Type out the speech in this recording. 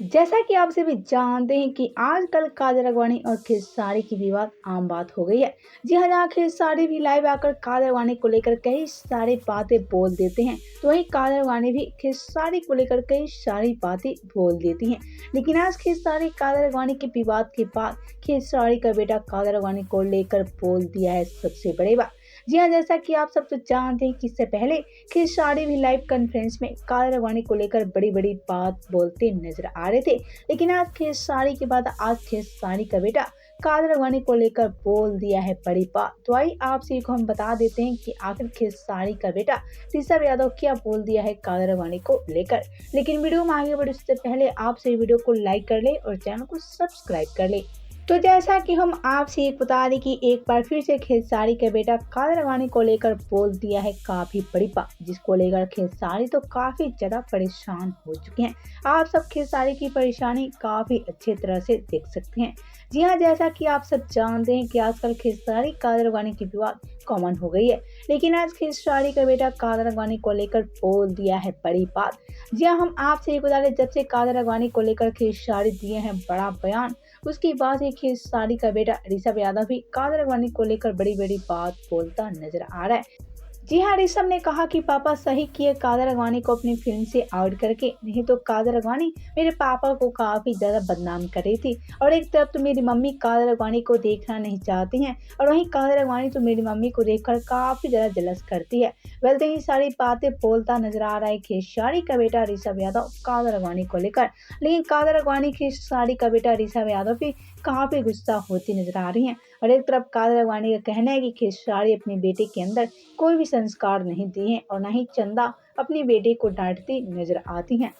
जैसा कि आप सभी जानते हैं कि आजकल काजल राघवानी और खेसारी की विवाद आम बात हो गई है। जी हाँ, जहाँ खेसारी भी लाइव आकर काजल राघवानी को लेकर कई सारी बातें बोल देते हैं, तो वहीं काजल राघवानी भी खेसारी को लेकर कई सारी बातें बोल देती हैं। लेकिन आज खेसारी काजल राघवानी के विवाद के बाद खेसारी का बेटा काजल राघवानी को लेकर बोल दिया है सबसे बड़ी बात। जी हाँ, जैसा कि आप सब तो जानते हैं कि इससे पहले खेसारी भी लाइव कॉन्फ्रेंस में काजल राघवानी को लेकर बड़ी बड़ी बात बोलते नजर आ रहे थे। लेकिन आज खेसारी के बाद आज खेसारी का बेटा काजल राघवानी को लेकर बोल दिया है बड़ी बात। तो आइए आपसे को हम बता देते हैं कि आखिर खेसारी का बेटा ऋषभ यादव क्या बोल दिया है काजल राघवानी को लेकर। लेकिन वीडियो में आगे बढ़ने से पहले आपसे वीडियो को लाइक कर ले और चैनल को सब्सक्राइब कर ले। तो जैसा कि हम आपसे एक बता दें कि एक बार फिर से खेसारी का बेटा काजल राघवानी को लेकर बोल दिया है काफी बड़ी बात, जिसको लेकर खेसारी तो काफी ज्यादा परेशान हो चुके हैं। आप सब खेसारी की परेशानी काफी अच्छी तरह से देख सकते हैं। जी हाँ, जैसा कि आप सब जानते हैं कि आजकल खेसारी काजल राघवानी की विवाद कॉमन हो गई है। लेकिन आज खेसारी का बेटा काजल राघवानी को लेकर बोल दिया है बड़ी बात। जी हाँ, हम आपसे एक बता दें, जब से काजल राघवानी को लेकर खेसारी दिए हैं बड़ा बयान, उसके बाद ही खेसारी का बेटा ऋषभ यादव भी काजल राघवानी को लेकर बड़ी बड़ी बात बोलता नजर आ रहा है। जी हाँ, ऋषभ ने कहा कि पापा सही किए काजल राघवानी को अपनी फिल्म से आउट करके, नहीं तो काजल राघवानी मेरे पापा को काफी ज्यादा बदनाम कर रही थी। और एक तरफ तो मेरी मम्मी काजल राघवानी को देखना नहीं चाहती हैं, और वहीं काजल राघवानी तो मेरी मम्मी को देखकर काफी ज्यादा जलस करती है। वैसे ही सारी बातें बोलता नजर आ रहा है खेसारी का बेटा ऋषभ यादव काजल राघवानी को लेकर। लेकिन काजल राघवानी खेसारी का बेटा ऋषभ यादव भी काफी गुस्सा होती नजर आ रही है। और एक तरफ काजल राघवानी का कहना है कि खेसारी अपने बेटे के अंदर कोई भी संस्कार नहीं दिए और न ही चंदा अपनी बेटे को डांटती नजर आती हैं।